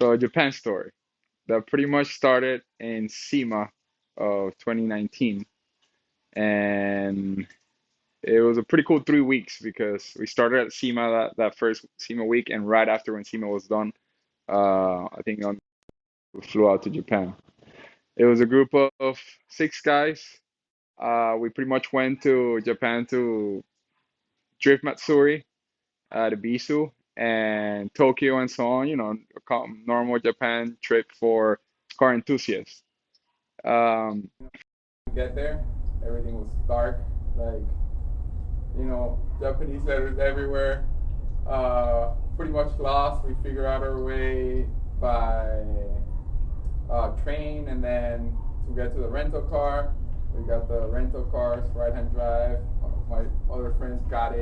So a Japan story that pretty much started in SEMA of 2019, and it was a pretty cool 3 weeks because we started at SEMA that first SEMA week, and right after when SEMA was done, I think we flew out to Japan. It was a group of 6 guys. We pretty much went to Japan to drift Matsuri at Ibisu and Tokyo and so on. A normal Japan trip for car enthusiasts. Um, Get there, everything was dark, like Japanese letters everywhere. Pretty much lost. We figured out our way by train, and then to get to the rental car, we got the rental cars, right-hand drive. My other friends got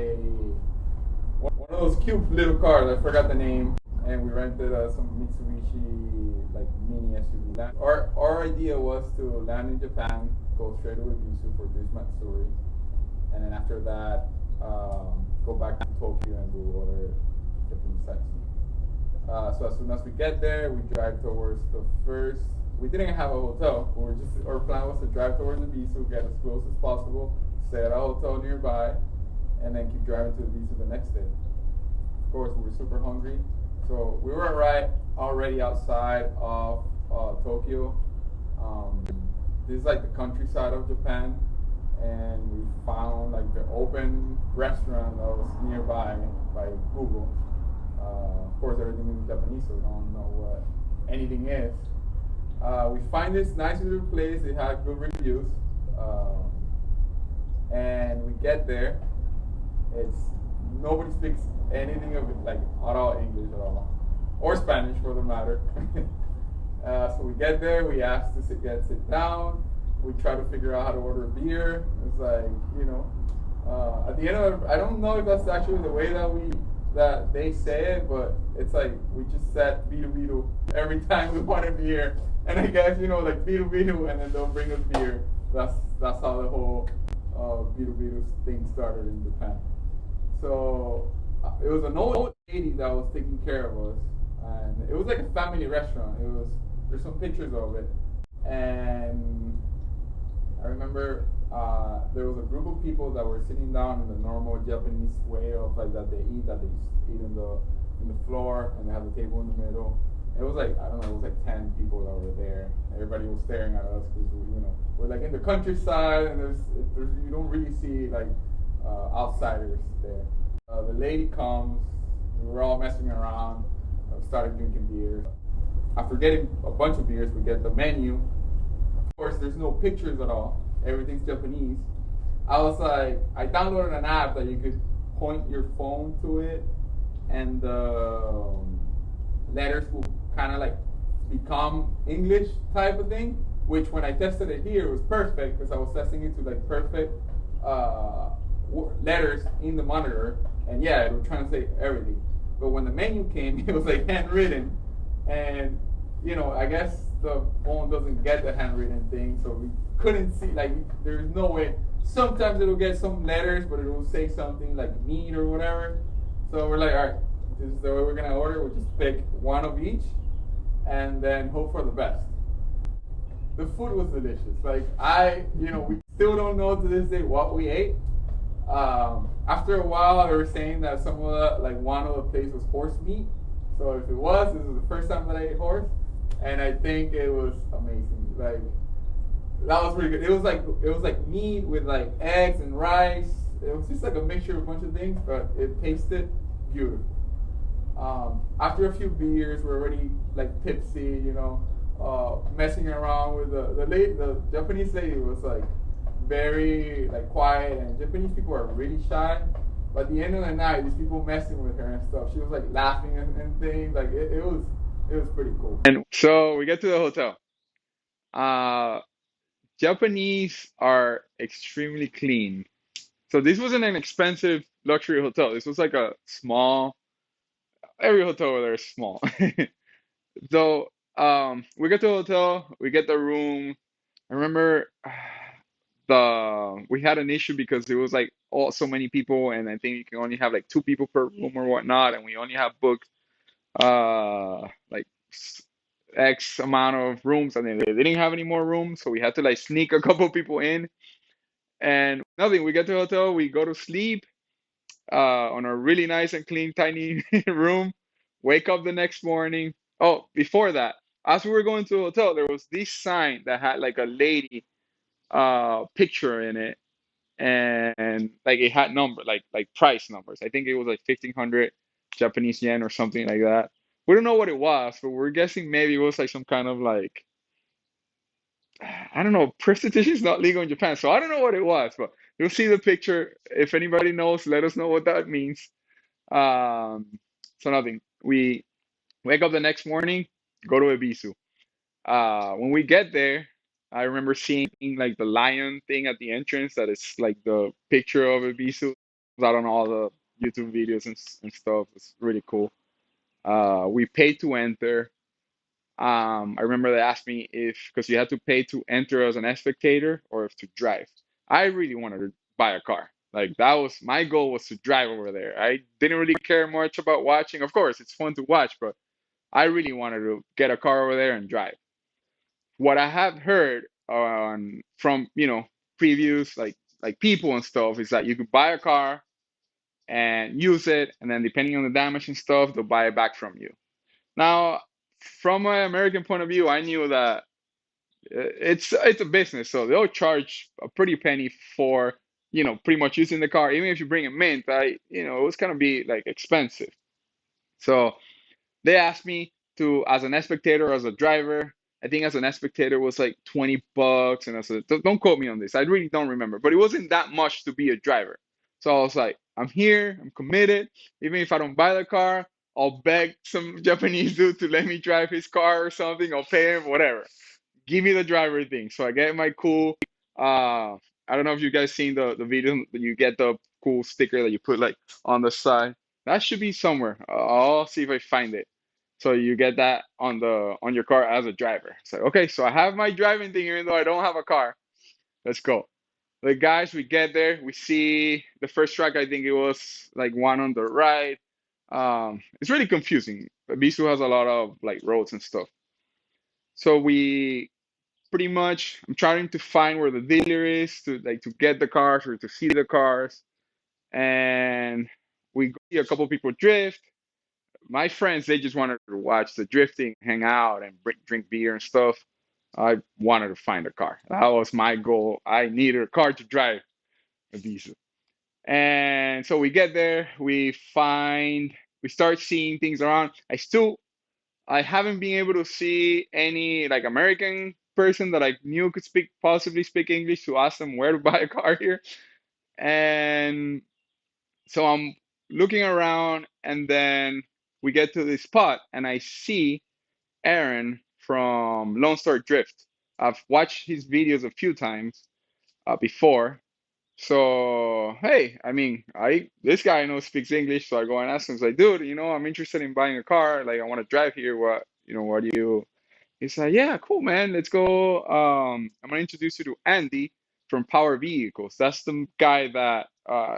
one of those cute little cars. I forgot the name, and we rented some Mitsubishi like mini SUV. Our idea was to land in Japan, go straight to Ibisu for this Matsuri, and then after that, go back to Tokyo and do other Japanese sightseeing. So as soon as we get there, we drive towards the first. We didn't have a hotel. Our plan was to drive towards Ibisu, get as close as possible, stay at a hotel nearby, and then keep driving to Ibisu the next day. Of course, we were super hungry, so we were already outside of Tokyo. This is like the countryside of Japan, and we found like the open restaurant that was nearby by Google. Of course, everything is in Japanese, so we don't know what anything is. We find this nice little place. It had good reviews, and we get there. It's Nobody speaks anything of it like at all English at all, or Spanish for the matter. So we get there. We ask to sit down. We try to figure out how to order beer. It's like at the end of it, I don't know if that's actually the way that they say it, but it's like we just said biru biru every time we want a beer, and I guess like biru biru, and then they'll bring us beer. That's how the whole biru biru thing started in Japan. So it was an old lady that was taking care of us, and it was like a family restaurant. There's some pictures of it, and I remember there was a group of people that were sitting down in the normal Japanese way of like that they eat in the floor, and they have the table in the middle. It was like, I don't know, it was like 10 people that were there. Everybody was staring at us because we're like in the countryside, and there's you don't really see like outsiders there. The lady comes, we were all messing around, started drinking beer. After getting a bunch of beers, we get the menu. Of course, there's no pictures at all. Everything's Japanese. I was like, I downloaded an app that you could point your phone to it, and the letters will kind of like become English type of thing. Which when I tested it here, it was perfect because I was testing it to like perfect letters in the monitor, and yeah, it would translate everything. But when the menu came, it was like handwritten, and I guess the phone doesn't get the handwritten thing, so we couldn't see, like, there's no way. Sometimes it'll get some letters, but it'll say something like meat or whatever. So we're like, all right, this is the way we're gonna order. We'll just pick one of each, and then hope for the best. The food was delicious. Like we still don't know to this day what we ate. After a while, they were saying that one of the places was horse meat. So if it was, this was the first time that I ate horse, and I think it was amazing. Like that was pretty good. It was like meat with like eggs and rice. It was just like a mixture of a bunch of things, but it tasted beautiful. After a few beers, we're already like tipsy, messing around with the Japanese lady was like very like quiet, and Japanese people are really shy. But at the end of the night, these people messing with her and stuff. She was like laughing and things. Like it was pretty cool. And so we get to the hotel. Japanese are extremely clean. So this wasn't an expensive luxury hotel. This was like a small. Every hotel over there is small. So we get to the hotel. We get the room. I remember we had an issue because it was like so many people, and I think you can only have like 2 people per room or whatnot, and we only have booked like X amount of rooms, and then they didn't have any more rooms, so we had to like sneak a couple people in, and nothing. We get to the hotel, we go to sleep on a really nice and clean, tiny room. Wake up the next morning. Oh, before that, as we were going to the hotel, there was this sign that had like a lady picture in it, and like it had number like price numbers. I think it was like 1,500 Japanese yen or something like that. We don't know what it was, but we're guessing maybe it was like some kind of like, I don't know. Prostitution is not legal in Japan, so I don't know what it was, but you'll see the picture. If anybody knows, let us know what that means. Um, so nothing. We wake up the next morning, go to Ebisu. When we get there, I remember seeing like the lion thing at the entrance that is like the picture of Ebisu. Out on all the YouTube videos and stuff. It's really cool. We paid to enter. I remember they asked me if, because you had to pay to enter as an spectator or if to drive. I really wanted to buy a car. Like that was my goal, was to drive over there. I didn't really care much about watching. Of course, it's fun to watch, but I really wanted to get a car over there and drive. What I have heard on from previews like people and stuff is that you could buy a car and use it, and then depending on the damage and stuff, they'll buy it back from you. Now, from an American point of view, I knew that it's a business, so they'll charge a pretty penny for pretty much using the car. Even if you bring a mint, it was gonna be like expensive. So they asked me to, as an spectator or as a driver. I think as an spectator was like $20, and don't quote me on this. I really don't remember, but it wasn't that much to be a driver. So I was like, I'm here, I'm committed. Even if I don't buy the car, I'll beg some Japanese dude to let me drive his car or something. I'll pay him, whatever. Give me the driver thing. So I get my cool. I don't know if you guys seen the video. You get the cool sticker that you put like on the side. That should be somewhere. I'll see if I find it. So you get that on your car as a driver. So okay, so I have my driving thing even though I don't have a car. Let's go. The guys, we get there, we see the first track. I think it was like one on the right. It's really confusing. Bisu has a lot of like roads and stuff. So we pretty much, I'm trying to find where the dealer is to get the cars or to see the cars, and we go see a couple people drift. My friends, they just wanted to watch the drifting, hang out, and drink beer and stuff. I wanted to find a car. That was my goal. I needed a car to drive a diesel. And so we get there, we start seeing things around. I haven't been able to see any like American person that I knew could possibly speak English to ask them where to buy a car here. And so I'm looking around, and then we get to this spot, and I see Aaron from Lone Star Drift. I've watched his videos a few times before. So hey, I mean, I this guy I know speaks English, so I go and ask him. It's like, dude, I'm interested in buying a car. Like, I want to drive here. What do you? He's like, yeah, cool, man. Let's go. I'm gonna introduce you to Andy from Power Vehicles. That's the guy that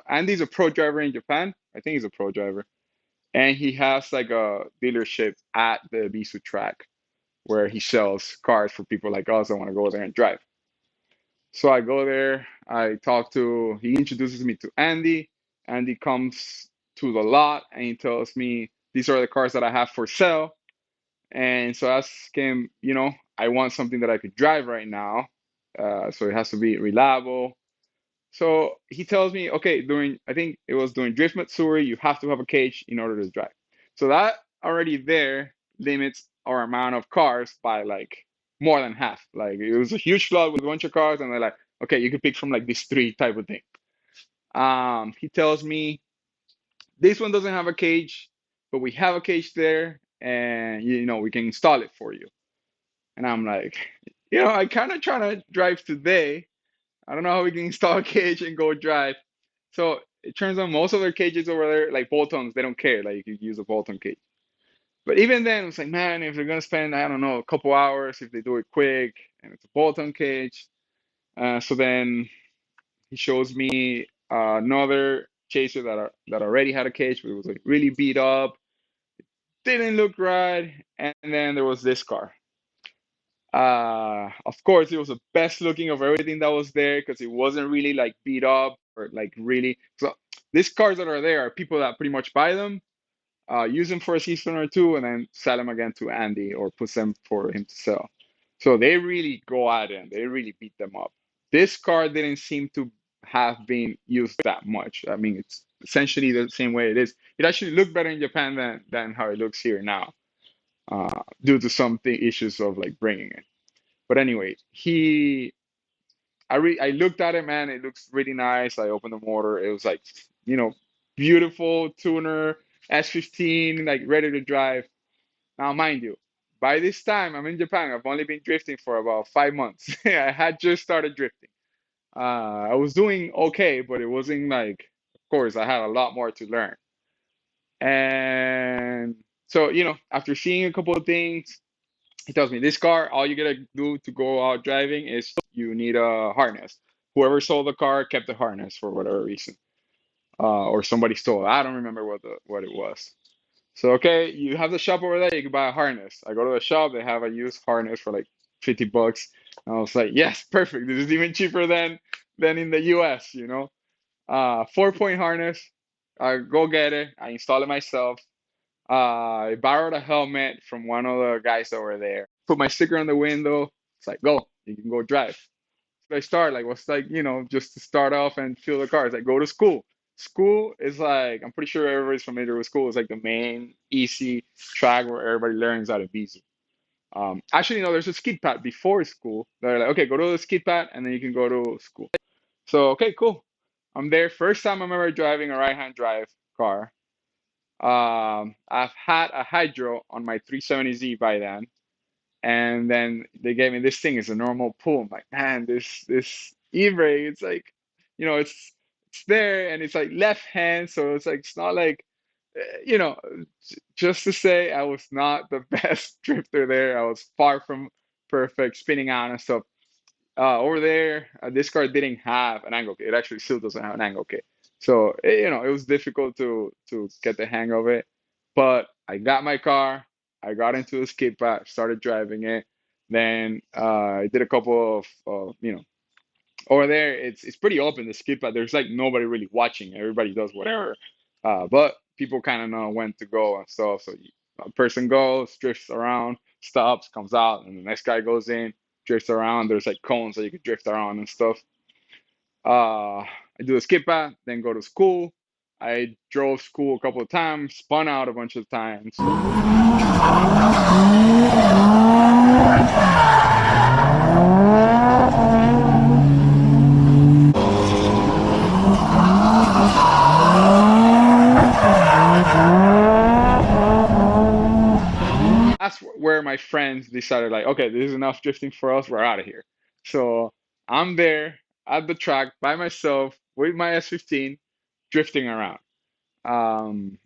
Andy's a pro driver in Japan. I think he's a pro driver, and he has like a dealership at the Bisu track where he sells cars for people like us that want to go there and drive. So I go there, he introduces me to Andy. Andy comes to the lot and he tells me these are the cars that I have for sale. And so I asked him, I want something that I could drive right now. So it has to be reliable. So he tells me, okay, I think it was during Drift Matsuri, you have to have a cage in order to drive. So that already there limits our amount of cars by like more than half. Like it was a huge flood with a bunch of cars, and they're like, okay, you can pick from like these three type of thing. He tells me this one doesn't have a cage, but we have a cage there, and we can install it for you. And I'm like, I kind of trying to drive today. I don't know how we can install a cage and go drive. So it turns out most of their cages over there, like bolt-ons, they don't care. Like you could use a bolt-on cage. But even then, it's like, man, if they're gonna spend, I don't know, a couple hours, if they do it quick, and it's a bolt-on cage. So then he shows me another chaser that already had a cage, but it was like really beat up, didn't look right. And then there was this car. Of course, it was the best looking of everything that was there because it wasn't really like beat up or like really. So these cars that are there are people that pretty much buy them, use them for a season or two, and then sell them again to Andy or put them for him to sell. So they really go at it and they really beat them up. This car didn't seem to have been used that much. I mean, it's essentially the same way it is. It actually looked better in Japan than how it looks here now, due to some issues of like bringing it. But anyway, I looked at it, man. It looks really nice. I opened the motor. It was like, you know, beautiful tuner S15, like ready to drive. Now, mind you, by this time I'm in Japan. I've only been drifting for about 5 months. I had just started drifting. I was doing okay, but it wasn't like, of course, I had a lot more to learn. And so, after seeing a couple of things, he tells me this car, all you gotta do to go out driving is you need a harness. Whoever sold the car kept the harness for whatever reason, or somebody stole it. I don't remember what it was. So okay, you have the shop over there. You can buy a harness. I go to the shop. They have a used harness for like $50. And I was like, yes, perfect. This is even cheaper than in the U.S. 4-point harness. I go get it. I install it myself. I borrowed a helmet from one of the guys over there. Put my sticker on the window. It's like, go, you can go drive. So I start like, what's like, just to start off and feel the car. It's like, go to school. School is like, I'm pretty sure everybody's familiar with school. It's like the main easy track where everybody learns how to be. Actually, no, there's a skid pad before school. They're like, okay, go to the skid pad and then you can go to school. So, okay, cool. I'm there. First time I'm ever driving a right-hand drive car. I've had a hydro on my 370Z by then, and then they gave me this thing as a normal pull. I'm like, man, this e-brake, it's like, it's there and it's like left hand, so it's like it's not like, just to say I was not the best drifter there. I was far from perfect, spinning out and stuff. Over there, this car didn't have an angle kit. It actually still doesn't have an angle kit. So, it was difficult to get the hang of it. But I got my car. I got into the skid pad, started driving it. Then I did a couple of over there. It's pretty open, the skid pad. There's like nobody really watching. Everybody does whatever. But people kind of know when to go and stuff. So a person goes, drifts around, stops, comes out, and the next guy goes in, drifts around. There's like cones that you could drift around and stuff. I do a skip pad, then go to school. I drove school a couple of times, spun out a bunch of times. That's where my friends decided, like, okay, this is enough drifting for us. We're out of here. So I'm there at the track by myself with my S15, drifting around.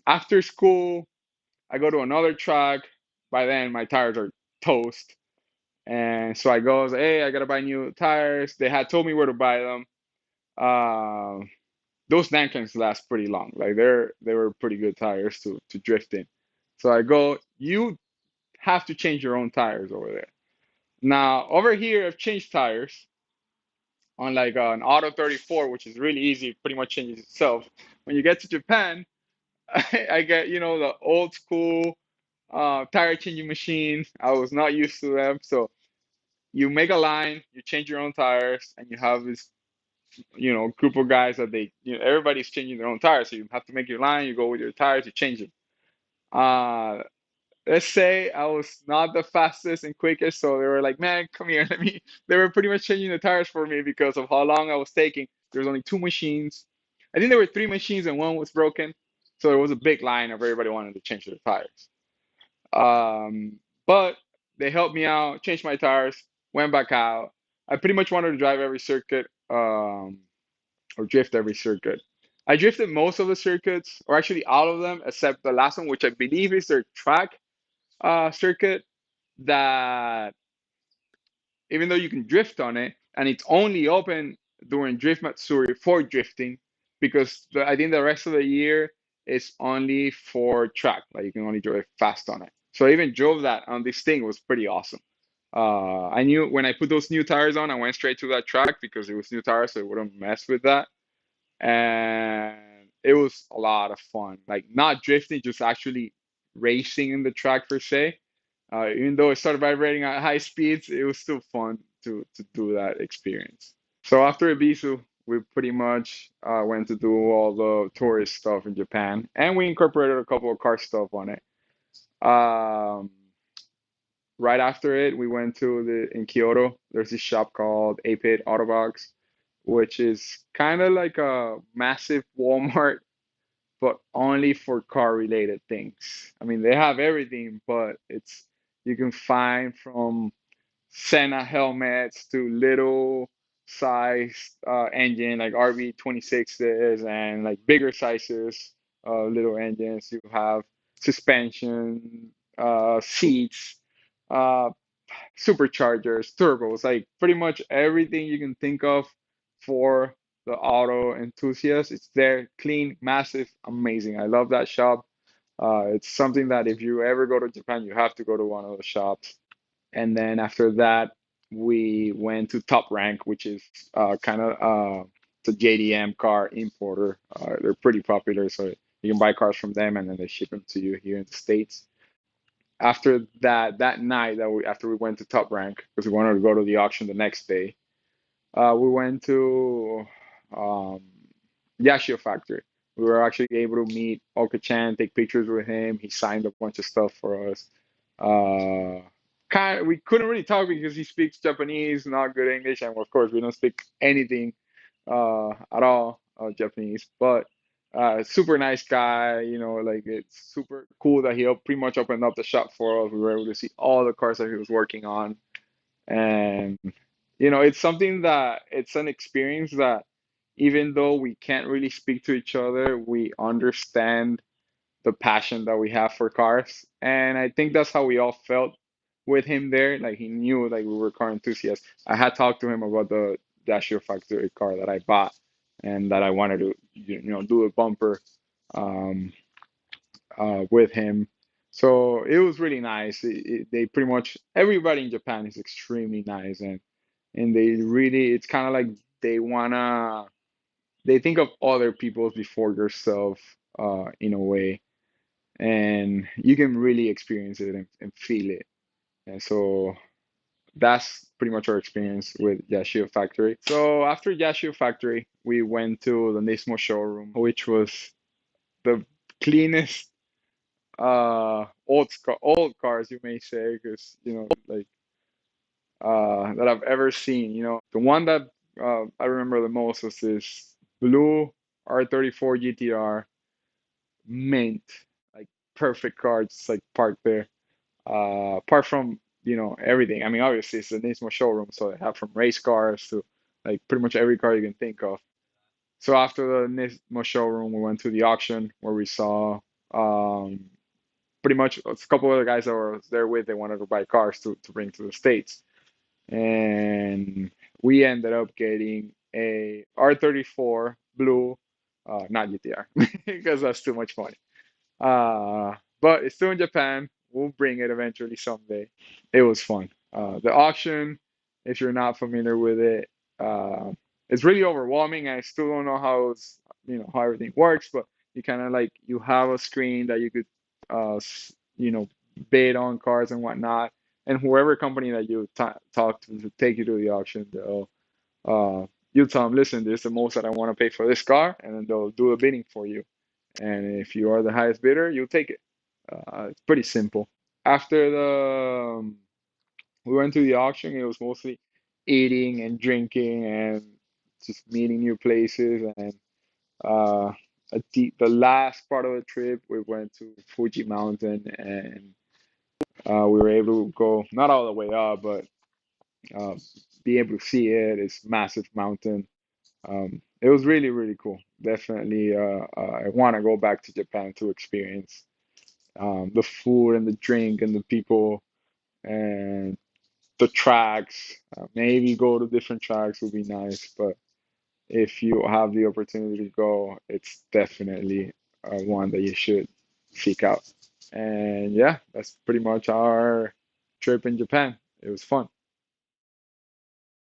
After school, I go to another track. By then, my tires are toast. And so I go, hey, I gotta buy new tires. They had told me where to buy them. Uh, those Nankins last pretty long. Like they were pretty good tires to drift in. So I go, you have to change your own tires over there. Now over here, I've changed tires on like an Auto 34, which is really easy. It pretty much changes itself. When you get to Japan, I get the old school tire changing machine. I was not used to them, so you make a line, you change your own tires, and you have this group of guys that everybody's changing their own tires. So you have to make your line, you go with your tires, you change them. Uh, let's say I was not the fastest and quickest, so they were like, man, come here, let me. They were pretty much changing the tires for me because of how long I was taking. There was only two machines. I think there were three machines and one was broken. So there was a big line of everybody wanting to change their tires. But they helped me out, changed my tires, went back out. I pretty much wanted to drive every circuit, or drift every circuit. I drifted most of the circuits, or actually all of them, except the last one, which I believe is their track circuit. That even though you can drift on it, and it's only open during Drift Matsuri for drifting, because I think the rest of the year is only for track. Like you can only drive fast on it. So I even drove that on this thing. It was pretty awesome. I knew when I put those new tires on, I went straight to that track because it was new tires, so it wouldn't mess with that. And it was a lot of fun. Like not drifting, just actually racing in the track per se. Even though it started vibrating at high speeds, it was still fun to do that experience. So after Ibisu, we pretty much went to do all the tourist stuff in Japan, and we incorporated a couple of car stuff on it. Um, right after it, we went to in Kyoto. There's this shop called 8 Autobox, which is kind of like a massive Walmart, but only for car related things. I mean, they have everything, but it's you can find from Sena helmets to little size engine like RV26s and like bigger sizes little engines. You have suspension, seats, uh, superchargers, turbos, like pretty much everything you can think of for the auto enthusiast. It's there, clean, massive, amazing. I love that shop. It's something that if you ever go to Japan, you have to go to one of the shops. And then after that, we went to Top Rank, which is kind of it's a JDM car importer. They're pretty popular, so you can buy cars from them and then they ship them to you here in the States. After that night after we went to Top Rank because we wanted to go to the auction the next day, we went to um, Yashio Factory. We were actually able to meet Oka-chan, take pictures with him. He signed a bunch of stuff for us. Uh, we couldn't really talk because he speaks Japanese, not good English, and of course we don't speak anything at all Japanese. But super nice guy, like it's super cool that pretty much opened up the shop for us. We were able to see all the cars that he was working on, and it's something that it's an experience that even though we can't really speak to each other, we understand the passion that we have for cars. And I think that's how we all felt with him there. Like he knew like we were car enthusiasts. I had talked to him about the Dasher factory car that I bought and that I wanted to do a bumper um, with him. So it was really nice. They pretty much everybody in Japan is extremely nice, and they really it's kind of like they wanna they think of other people before yourself in a way, and you can really experience it and feel it. And so that's pretty much our experience with Yashio Factory. So after Yashio Factory, we went to the Nismo showroom, which was the cleanest old cars you may say, because like that I've ever seen. The one that I remember the most was this blue R34 GTR mint, like perfect car, just like parked there. Apart from everything, I mean obviously it's a Nismo showroom, so they have from race cars to like pretty much every car you can think of. So after the Nismo showroom, we went to the auction where we saw um, pretty much a couple of the guys that were there with. They wanted to buy cars to bring to the States, and we ended up getting a R34 blue, not GTR, because that's too much money. But it's still in Japan. We'll bring it eventually someday. It was fun. The auction, if you're not familiar with it, uh, it's really overwhelming. I still don't know how everything works, but you kind of like you have a screen that you could, bid on cars and whatnot, and whoever company that you talk to take you to the auction, they'll you tell them, listen, this is the most that I want to pay for this car, and then they'll do a bidding for you. And if you are the highest bidder, you'll take it. It's pretty simple. After we went to the auction, it was mostly eating and drinking and just meeting new places. And uh, the last part of the trip, we went to Fuji Mountain, and we were able to go not all the way up, but uh, be able to see it. It's massive mountain. It was really, really cool. Definitely, I want to go back to Japan to experience the food and the drink and the people and the tracks. Maybe go to different tracks would be nice, but if you have the opportunity to go, it's definitely one that you should seek out. And yeah, that's pretty much our trip in Japan. It was fun.